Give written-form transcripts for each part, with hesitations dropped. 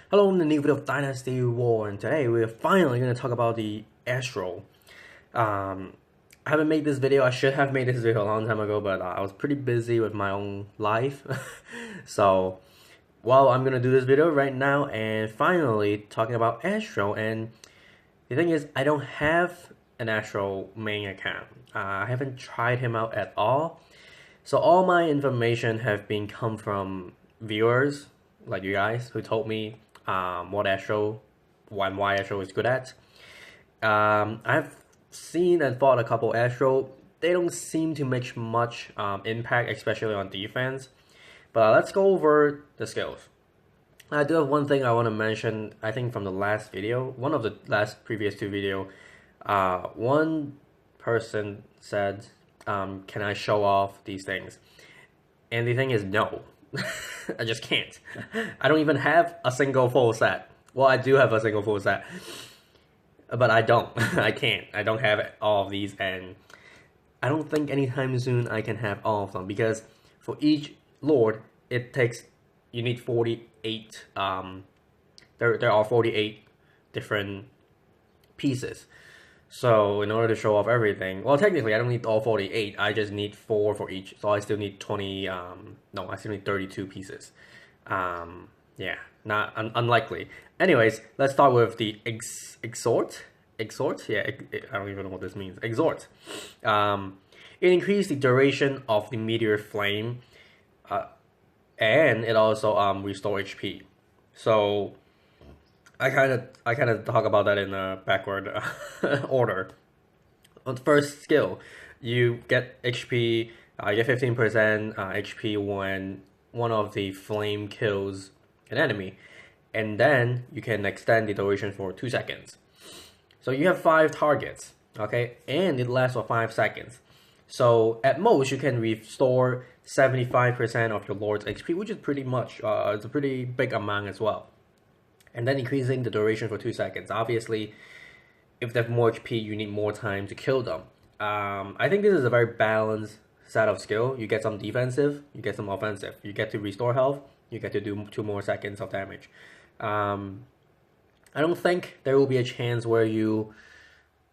Hello, in the new video of Dynasty War, and today we're finally going to talk about the Astro. Um, I haven't made this video. I should have made this video a long time ago, but I was pretty busy with my own life. So, well, I'm going to do this video right now and finally talking about Astro. And the thing is, I don't have an Astro main account. I haven't tried him out at all. So all my information have been come from viewers like you guys who told me what Astro, why Astro is good at. I've seen and fought a couple Astro. They don't seem to make much impact, especially on defense. But let's go over the skills. I do have one thing I want to mention. I think from the last video, one of the last previous two video, one person said, "Can I show off these things?" And the thing is, no. I just can't. I don't even have a single full set. Well, I do have a single full set, but I don't. I can't. I don't have all of these, and I don't think anytime soon I can have all of them because for each lord, it takes you need 48. There are 48 different pieces. So in order to show off everything, well, technically I don't need all 48. I just need 4 for each. So I still need 20. No, I still need 32 pieces. Yeah, not unlikely. Anyways, let's start with the exhort. Exhort. Yeah, I don't even know what this means. Exhort. It increased the duration of the meteor flame, and it also restore HP. So I kind of talk about that in a backward order. On the first skill, you get HP. You get 15% HP when one of the flame kills an enemy, and then you can extend the duration for 2 seconds. So you have 5 targets, okay, and it lasts for 5 seconds. So at most you can restore 75% of your Lord's HP, which is pretty much it's a pretty big amount as well. And then increasing the duration for 2 seconds. Obviously, if they have more HP, you need more time to kill them. I think this is a very balanced set of skill. You get some defensive, you get some offensive. You get to restore health, you get to do 2 more seconds of damage. I don't think there will be a chance where you...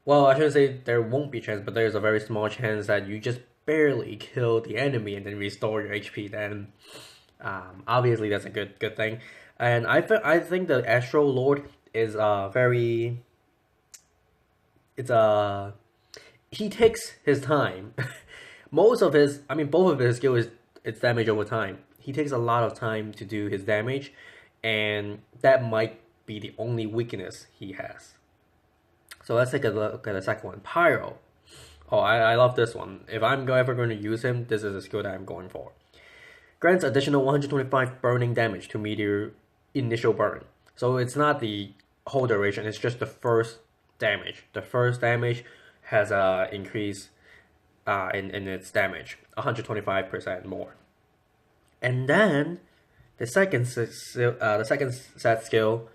Well, I shouldn't say there won't be a chance, but there's a very small chance that you just barely kill the enemy and then restore your HP. Then, obviously, that's a good thing. And I think the Astro Lord is very... He takes his time. Both of his skills, it's damage over time. He takes a lot of time to do his damage, and that might be the only weakness he has. So let's take a look at the second one, Pyro. Oh, I love this one. If I'm ever going to use him, this is a skill that I'm going for. Grants additional 125 burning damage to meteor initial burn. So it's not the whole duration, it's just the first damage. The first damage has a increase in its damage, 125% more. And then the second set skill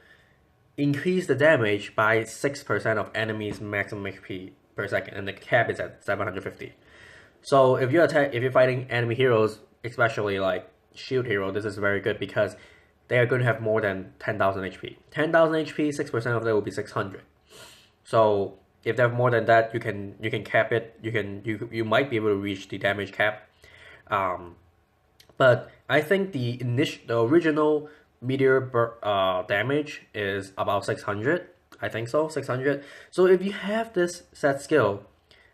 increase the damage by 6% of enemies' maximum HP per second, and the cap is at 750. So if you're fighting enemy heroes, especially like shield hero, this is very good because they are going to have more than 10,000 HP. 10,000 HP, 6% of that will be 600. So if they have more than that, you can cap it. You might be able to reach the damage cap. But I think the original meteor damage is about 600. I think so, 600. So if you have this set skill,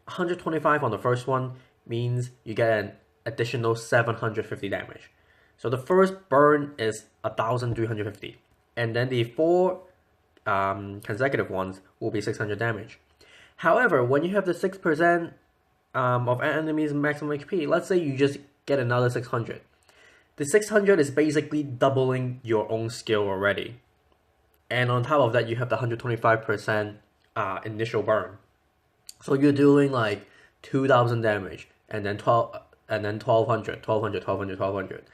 125 on the first one means you get an additional 750 damage. So the first burn is 1,350, and then the 4 consecutive ones will be 600 damage. However, when you have the 6% of enemy's maximum HP, let's say you just get another 600. The 600 is basically doubling your own skill already. And on top of that, you have the 125% initial burn. So you're doing like 2,000 damage, and then 1,200.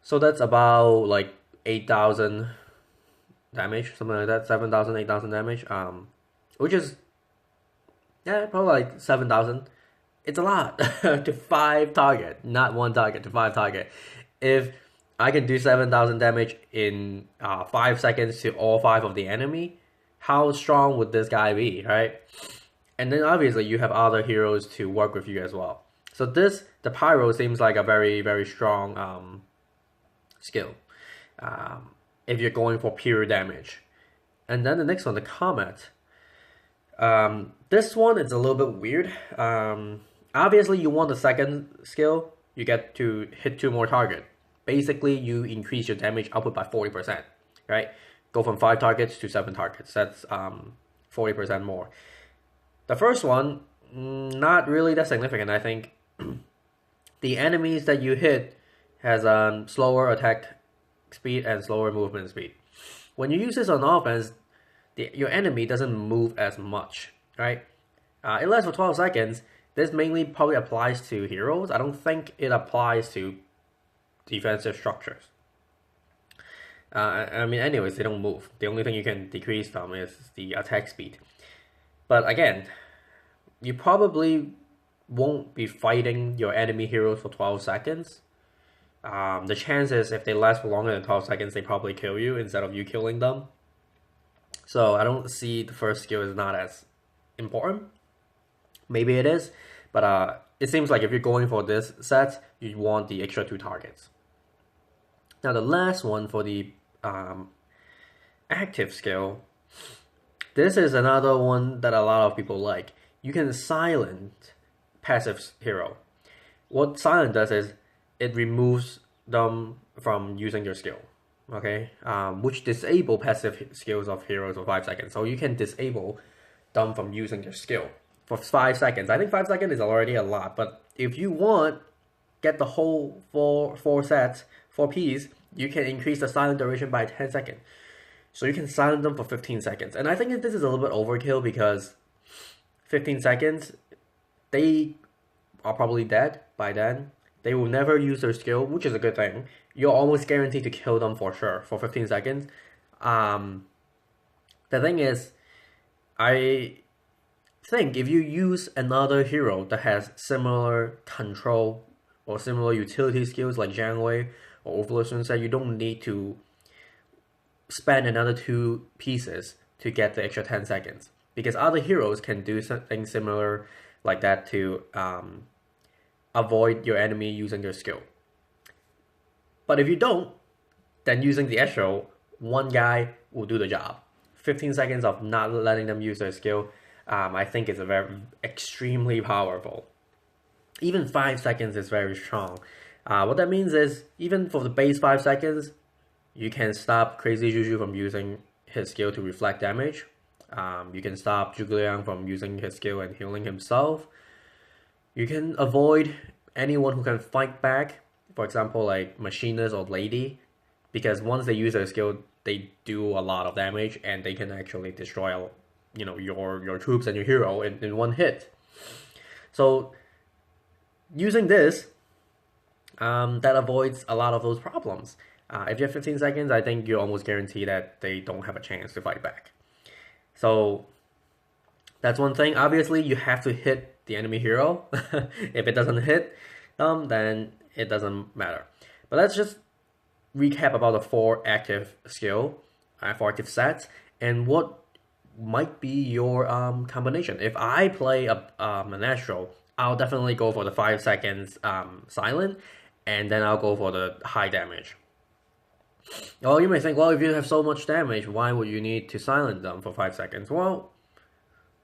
So that's about like 8,000 damage, something like that, 7,000, 8,000 damage. Which is, yeah, probably like 7,000. It's a lot to 5 target, not 1 target, to 5 target. If I can do 7,000 damage in 5 seconds to all 5 of the enemy. How strong would this guy be, right? And then obviously you have other heroes to work with you as well. So the Pyro seems like a very, very strong skill if you're going for pure damage. And then the next one, the Comet. This one is a little bit weird. Obviously you want the second skill, you get to hit 2 more targets. Basically, you increase your damage output by 40%, right? Go from 5 targets to 7 targets. That's 40% more. The first one, not really that significant. I think the enemies that you hit has slower attack speed and slower movement speed. When you use this on offense, your enemy doesn't move as much, right? It lasts for 12 seconds. This mainly probably applies to heroes. I don't think it applies to defensive structures. I mean, anyways, they don't move. The only thing you can decrease them is the attack speed. But again, you probably won't be fighting your enemy heroes for 12 seconds. The chances, if they last for longer than 12 seconds, they probably kill you instead of you killing them. So I don't see the first skill is not as important. Maybe it is, but it seems like if you're going for this set, you want the extra 2 targets. Now the last one for the active skill, this is another one that a lot of people like. You can silent passive hero. What silent does is it removes them from using your skill, okay? Which disable passive skills of heroes for 5 seconds. So you can disable them from using your skill for 5 seconds. I think 5 seconds is already a lot, but if you want, get the whole four sets, 4 Ps, you can increase the silent duration by 10 seconds. So you can silent them for 15 seconds. And I think this is a little bit overkill because 15 seconds, they are probably dead by then. They will never use their skill, which is a good thing. You're almost guaranteed to kill them for sure for 15 seconds. The thing is, I think if you use another hero that has similar control or similar utility skills like Jiangwei or Overlord Sunset, you don't need to spend another 2 pieces to get the extra 10 seconds. Because other heroes can do something similar like that to avoid your enemy using their skill. But if you don't, then using the Astro, one guy will do the job. 15 seconds of not letting them use their skill, I think is extremely powerful. Even 5 seconds is very strong. What that means is, even for the base 5 seconds, you can stop Crazy Juju from using his skill to reflect damage. You can stop Zhuge Liang from using his skill and healing himself. You can avoid anyone who can fight back, for example, like Machinist or Lady, because once they use their skill, they do a lot of damage and they can actually destroy, your troops and your hero in one hit. So using this, that avoids a lot of those problems. If you have 15 seconds, I think you're almost guaranteed that they don't have a chance to fight back. So that's one thing. Obviously, you have to hit the enemy hero. If it doesn't hit, then it doesn't matter. But let's just recap about the 4 active skill, 4 active sets, and what might be your combination. If I play an Astro, I'll definitely go for the 5 seconds silent, and then I'll go for the high damage. Well, you may think, well, if you have so much damage, why would you need to silent them for 5 seconds? Well,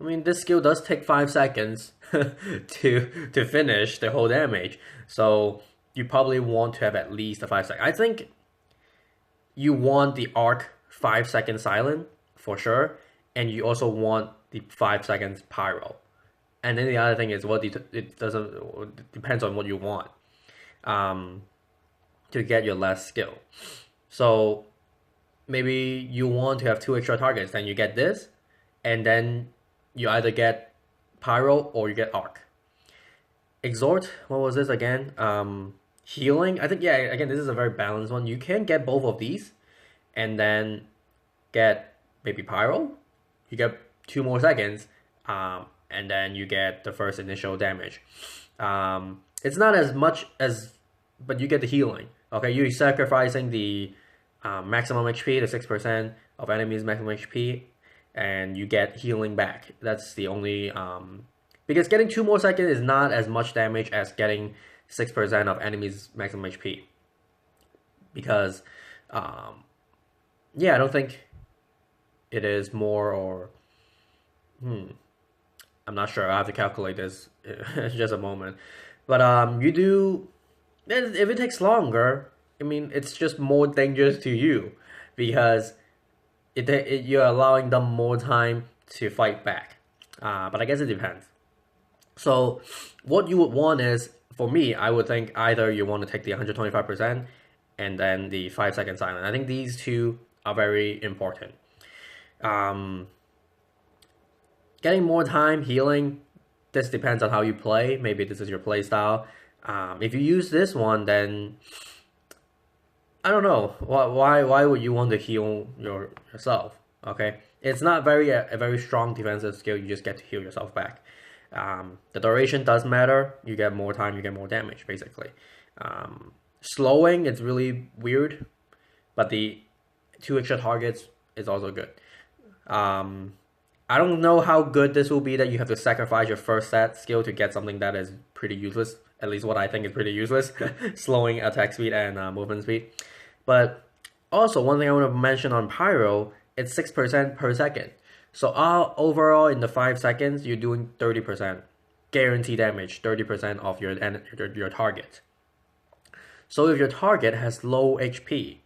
I mean, this skill does take 5 seconds to finish the whole damage. So you probably want to have at least a 5 second. I think you want the arc 5 second silent for sure, and you also want the 5 seconds pyro. And then the other thing is it depends on what you want to get your less skill. So maybe you want to have 2 extra targets, then you get this, and then you either get Pyro or you get Arc. Exhort, what was this again? Healing, I think, yeah, again, this is a very balanced one. You can get both of these, and then get maybe Pyro. You get 2 more seconds, and then you get the first initial damage. It's not as much as, but you get the healing. Okay, you're sacrificing the maximum HP, the 6% of enemies maximum HP, and you get healing back. That's the only because getting 2 more seconds is not as much damage as getting 6% of enemies maximum HP. Because yeah, I don't think it is more or I'm not sure. I have to calculate this in just a moment. But you do if it takes longer, I mean, it's just more dangerous to you because you're allowing them more time to fight back. But I guess it depends. So what you would want is, for me, I would think either you want to take the 125% and then the 5 second silent. I think these two are very important. Getting more time healing, this depends on how you play. Maybe this is your play style. If you use this one, then I don't know why would you want to heal yourself? Okay, it's not a very strong defensive skill. You just get to heal yourself back. The duration does matter. You get more time, you get more damage, basically. Slowing, it's really weird, but the 2 extra targets is also good. I don't know how good this will be that you have to sacrifice your first set skill to get something that is pretty useless. At least what I think is pretty useless. Slowing attack speed and movement speed. But also, one thing I want to mention on Pyro, it's 6% per second. So overall, in the 5 seconds, you're doing 30%. Guaranteed damage, 30% of your target. So if your target has low HP,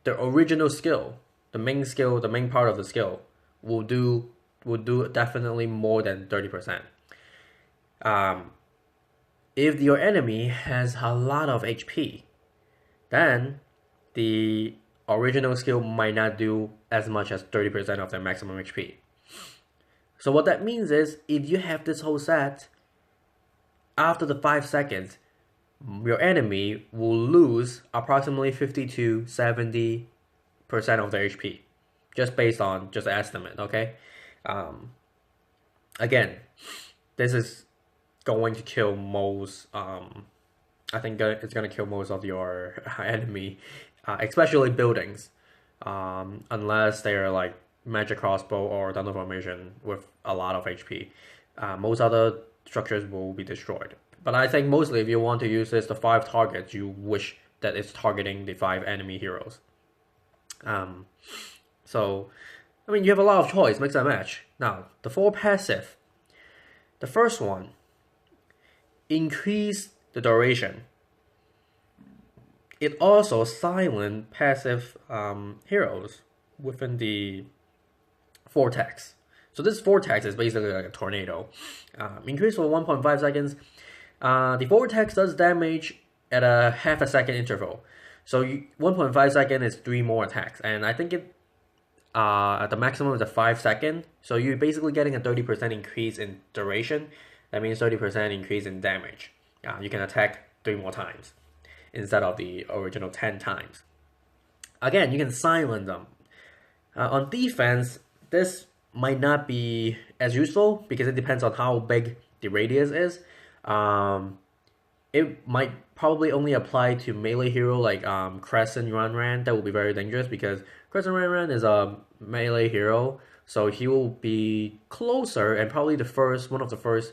the original skill, the main part of the skill, will do definitely more than 30%. If your enemy has a lot of HP, then the original skill might not do as much as 30% of their maximum HP. So what that means is, if you have this whole set, after the 5 seconds, your enemy will lose approximately 50 to 70% of their HP. Just based on just an estimate, okay? Again, this is going to kill most, I think it's going to kill most of your enemy, especially buildings, unless they're like magic crossbow or thunder formation with a lot of HP. Most other structures will be destroyed. But I think mostly if you want to use this, the 5 targets, you wish that it's targeting the 5 enemy heroes. So, I mean, you have a lot of choice, mix and match. Now, the 4 passive. The first one, increase the duration. It also silent passive heroes within the vortex. So this vortex is basically like a tornado. Increase for 1.5 seconds. The vortex does damage at a half a second interval. So 1.5 seconds is 3 more attacks. And I think it at the maximum is a 5 second. So you're basically getting a 30% increase in duration. That means 30% increase in damage. You can attack 3 more times instead of the original 10 times. Again, you can silence them. On defense, this might not be as useful because it depends on how big the radius is. It might probably only apply to melee hero like Crescent Ranran. That will be very dangerous because Crescent Ranran is a melee hero, so he will be closer and probably one of the first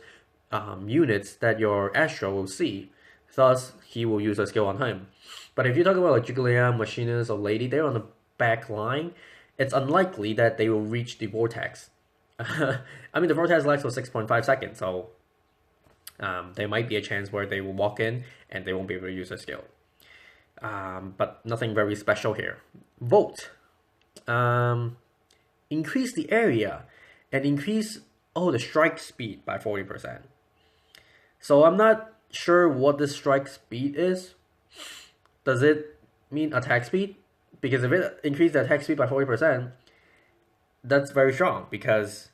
units that your Astro will see. Thus, he will use a skill on him. But if you're talking about like Jigglyam, Machinist, or Lady, they're on the back line. It's unlikely that they will reach the vortex. I mean, the vortex lasts for 6.5 seconds, so there might be a chance where they will walk in and they won't be able to use a skill. But nothing very special here. Volt. Increase the area and increase the strike speed by 40%. So I'm not sure what the strike speed is. Does it mean attack speed? Because if it increases the attack speed by 40%, that's very strong because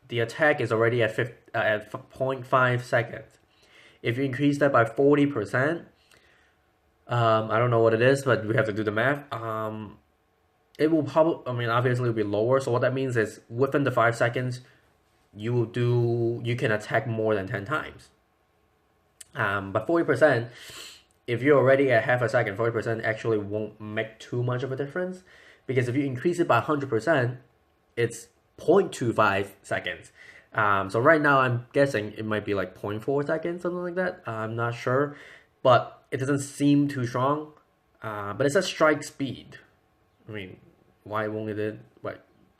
the attack is already at 0.5 seconds. If you increase that by 40%, I don't know what it is, but we have to do the math. It will probably, obviously it will be lower. So what that means is within the 5 seconds, you can attack more than 10 times. But 40%, if you're already at half a second, 40% actually won't make too much of a difference. Because if you increase it by 100%, it's 0.25 seconds. So right now I'm guessing it might be like 0.4 seconds, something like that. I'm not sure, but it doesn't seem too strong. But it says strike speed. I mean, why won't it?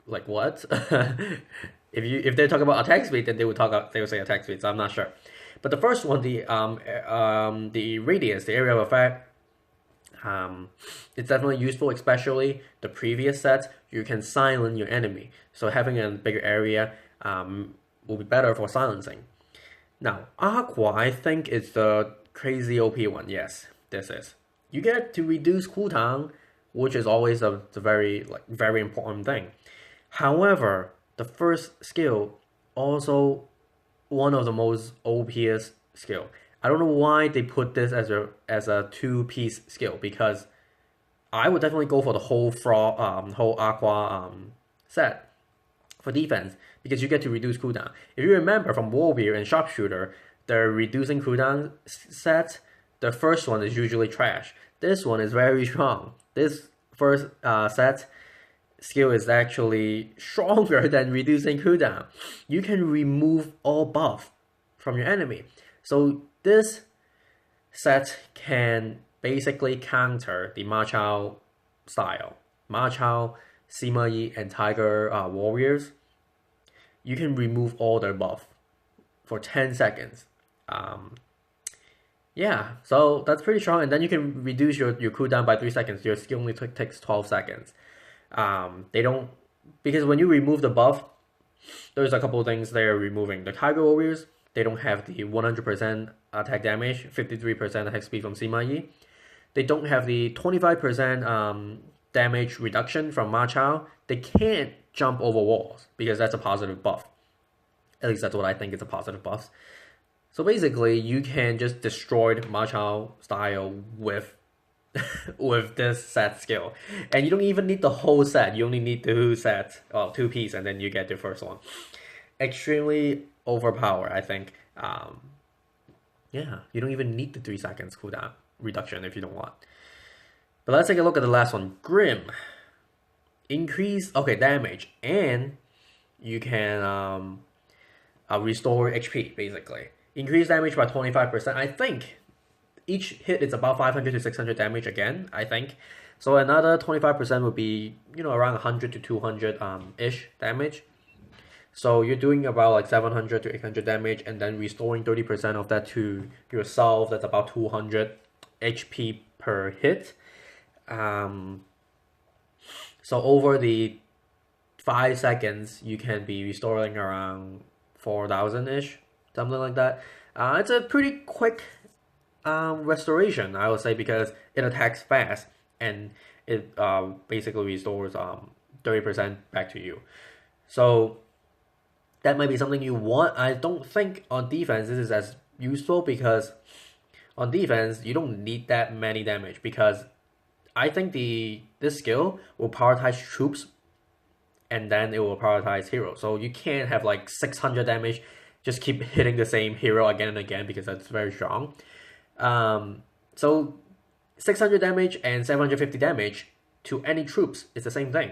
Like what? If they talk about attack speed, then they would say attack speed. So I'm not sure. But the first one, the radius, the area of effect, it's definitely useful, especially the previous sets. You can silence your enemy, so having a bigger area will be better for silencing. Now, Aqua, I think is the crazy OP one. Yes, this is. You get to reduce cooldown, which is always a very important thing. However, the first skill also one of the most OPest skill. I don't know why they put this as a two-piece skill, because I would definitely go for the whole whole Aqua set for defense, because you get to reduce cooldown. If you remember from Warrior and Sharpshooter, the reducing cooldown sets, the first one is usually trash. This one is very strong. This first set skill is actually stronger than reducing cooldown. You can remove all buff from your enemy. So this set can basically counter the Ma Chao style. Ma Chao, Sima Yi, and Tiger warriors. You can remove all their buff for 10 seconds. Yeah, so that's pretty strong. And then you can reduce your cooldown by 3 seconds. Your skill only takes 12 seconds. They don't, because when you remove the buff, there's a couple of things they're removing. The Tiger Warriors, they don't have the 100% attack damage, 53% attack speed from Sima Yi. They don't have the 25% damage reduction from Ma Chao. They can't jump over walls because that's a positive buff. At least that's what I think is a positive buff. So basically, you can just destroy Ma Chao style with this set skill, and you don't even need the whole set. You only need two sets, two pieces, and then you get the first one. Extremely overpowered, I think. Yeah, you don't even need the 3 seconds cooldown reduction if you don't want. But let's take a look at the last one. Grim. Increase damage, and you can restore HP basically. Increase damage by 25%. I think each hit is about 500 to 600 damage again, I think. So another 25% would be, around 100 to 200 ish damage. So you're doing about like 700 to 800 damage, and then restoring 30% of that to yourself. That's about 200 HP per hit. So over the 5 seconds, you can be restoring around 4,000 ish, something like that. It's a pretty quick restoration, I would say, because it attacks fast and it basically restores 30% back to you. So that might be something you want. I don't think on defense this is as useful, because on defense you don't need that many damage, because I think this skill will prioritize troops and then it will prioritize heroes. So you can't have like 600 damage, just keep hitting the same hero again and again, because that's very strong. So 600 damage and 750 damage to any troops is the same thing.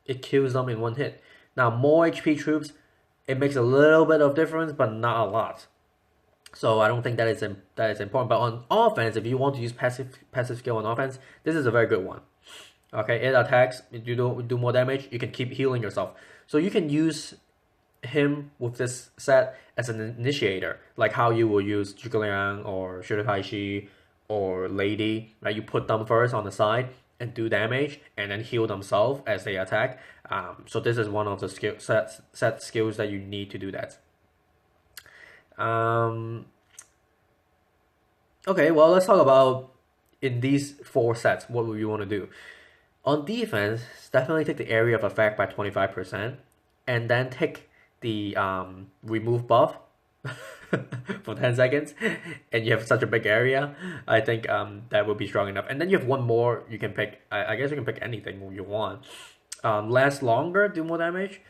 It kills them in one hit. Now more HP troops, it makes a little bit of difference, but not a lot. So I don't think that is important. But on offense, if you want to use passive skill on offense, this is a very good one. Okay, it attacks, you do more damage, you can keep healing yourself. So you can use him with this set as an initiator, like how you will use Zhuge Liang or Shi or Lady, right? You put them first on the side and do damage, and then heal themselves as they attack. So this is one of the set skills that you need to do that. Okay, well, let's talk about in these 4 sets, what would you want to do? On defense, definitely take the area of effect by 25%, and then take the remove buff for 10 seconds, and you have such a big area. I think that would be strong enough. And then you have one more you can pick. I guess you can pick anything you want. Last longer, do more damage,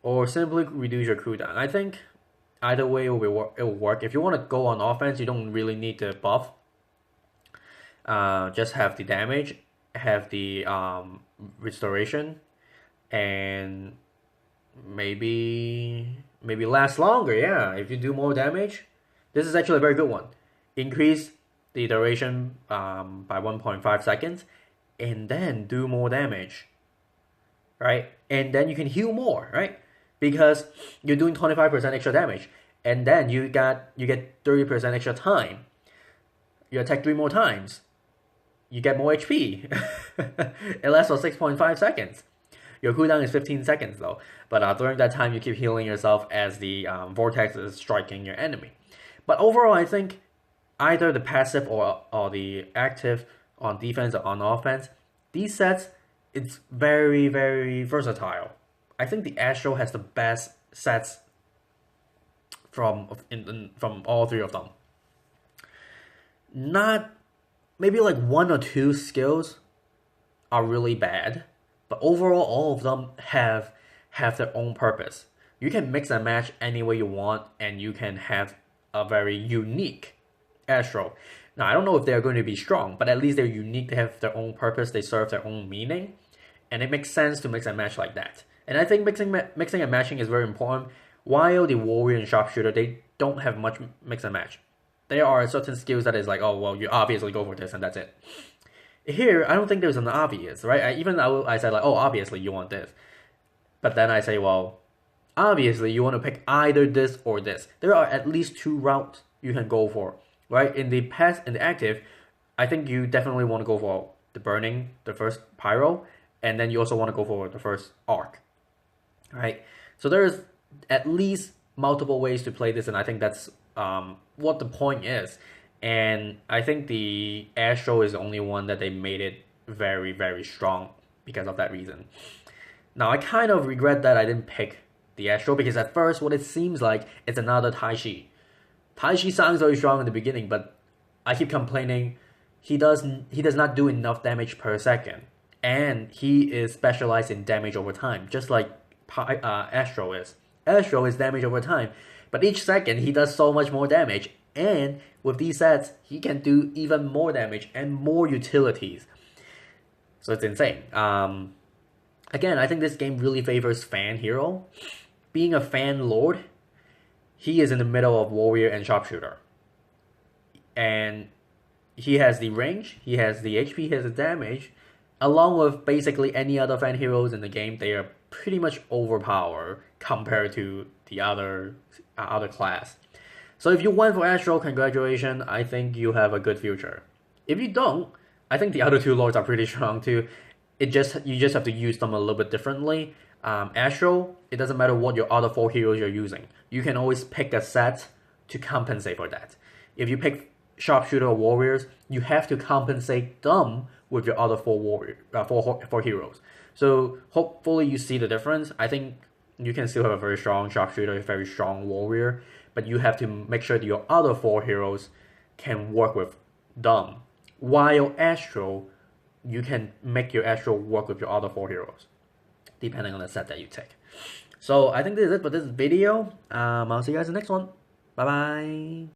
or simply reduce your cooldown. I think either way it will work. If you want to go on offense, you don't really need to buff. just have the damage, have the restoration, and maybe last longer. Yeah, if you do more damage, this is actually a very good one. Increase the duration by 1.5 seconds, and then do more damage, right? And then you can heal more, right? Because you're doing 25% extra damage, and then you get 30% extra time. You attack 3 more times, you get more HP. It lasts for 6.5 seconds. Your cooldown is 15 seconds though, but during that time you keep healing yourself as the vortex is striking your enemy. But overall, I think either the passive or the active on defense or on offense, these sets, it's very, very versatile. I think the Astro has the best sets from all three of them. Not maybe like one or two skills are really bad, but overall all of them have their own purpose. You can mix and match any way you want, and you can have a very unique Astro. Now I don't know if they're going to be strong, but at least they're unique. They have their own purpose. They serve their own meaning, and it makes sense to mix and match like that. And I think mixing and matching is very important. While the warrior and sharpshooter, they don't have much mix and match. There are certain skills that is like, oh well, you obviously go for this and that's it. Here, I don't think there's an obvious, right? I said like, oh, obviously you want this, but then I say, well, obviously you want to pick either this or this. There are at least two routes you can go for, right? In the active, I think you definitely want to go for the burning, the first pyro, and then you also want to go for the first arc, right? So there's at least multiple ways to play this, and I think that's what the point is. And I think the Astro is the only one that they made it very, very strong because of that reason. Now, I kind of regret that I didn't pick the Astro, because at first what it seems like it's another Tai Chi. Tai Chi sounds very strong in the beginning, but I keep complaining he does not do enough damage per second. And he is specialized in damage over time, just like Astro is. Astro is damage over time, but each second he does so much more damage. And with these sets, he can do even more damage and more utilities. So it's insane. Again, I think this game really favors fan hero. Being a fan lord, he is in the middle of warrior and sharpshooter. And he has the range, he has the HP, he has the damage. Along with basically any other fan heroes in the game, they are pretty much overpowered compared to the other class. So if you went for Astro, congratulations, I think you have a good future. If you don't, I think the other two lords are pretty strong too. You just have to use them a little bit differently. Astro, it doesn't matter what your other 4 heroes you're using. You can always pick a set to compensate for that. If you pick sharpshooter or warriors, you have to compensate them with your other 4 heroes. So hopefully you see the difference. I think you can still have a very strong sharpshooter, a very strong warrior, but you have to make sure that your other 4 heroes can work with them. While Astro, you can make your Astro work with your other 4 heroes, depending on the set that you take. So I think this is it for this video. I'll see you guys in the next one. Bye bye.